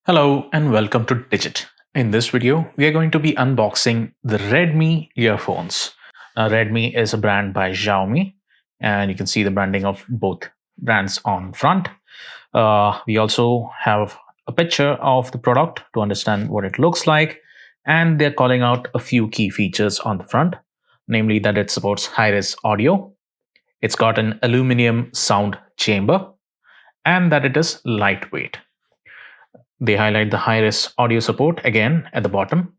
Hello and welcome to Digit. In this video, we are going to be unboxing the Redmi earphones. Now, Redmi is a brand by Xiaomi, and you can see the branding of both brands on front. We also have a picture of the product to understand what it looks like, and they're calling out a few key features on the front, namely that it supports high-res audio, it's got an aluminum sound chamber, and that it is lightweight. They highlight the high-res audio support again at the bottom.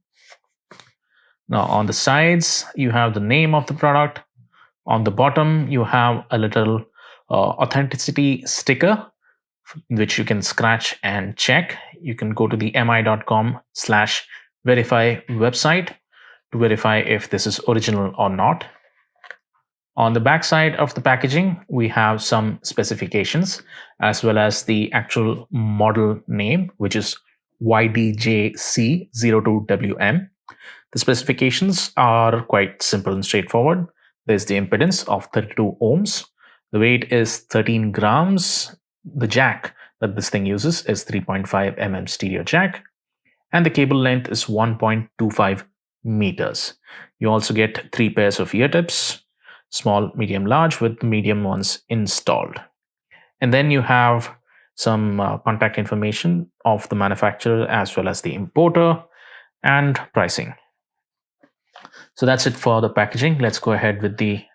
Now on the sides, you have the name of the product. On the bottom, you have a little authenticity sticker, which you can scratch and check. You can go to the mi.com/verify website to verify if this is original or not. On the back side of the packaging, we have some specifications as well as the actual model name, which is YDJC02WM. The specifications are quite simple and straightforward. There's the impedance of 32 ohms. The weight is 13 grams. The jack that this thing uses is 3.5 mm stereo jack. And the cable length is 1.25 meters. You also get 3 pairs of ear tips. Small, medium, large, with medium ones installed. And then you have some contact information of the manufacturer as well as the importer and pricing. So that's it for the packaging. Let's go ahead with the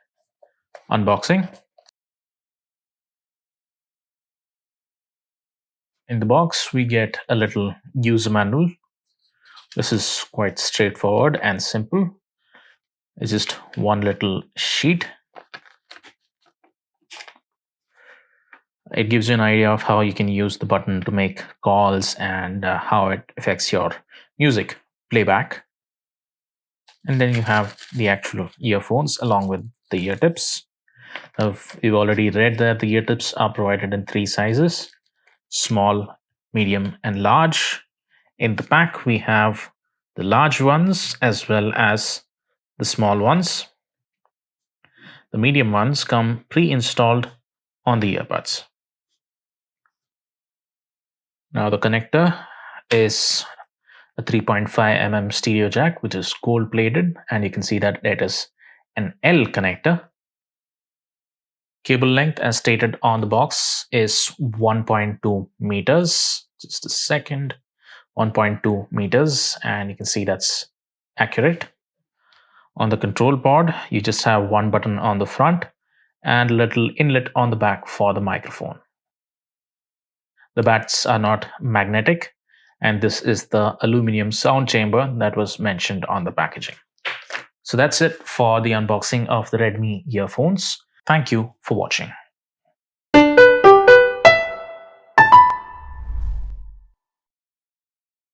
unboxing. In the box, we get a little user manual. This is quite straightforward and simple. It's just one little sheet. It gives you an idea of how you can use the button to make calls and how it affects your music playback. And then you have the actual earphones along with the ear tips. We've already read that the ear tips are provided in 3 sizes: small, medium, and large. In the pack, we have the large ones as well as the small ones. The medium ones come pre-installed on the earbuds. Now the connector is a 3.5 mm stereo jack, which is gold plated, and you can see that it is an L connector. Cable length, as stated on the box, is 1.2 meters. Just a second. 1.2 meters, and you can see that's accurate. On the control board, you just have one button on the front and a little inlet on the back for the microphone. The bats are not magnetic, and this is the aluminum sound chamber that was mentioned on the packaging. So that's it for the unboxing of the Redmi earphones. Thank you for watching.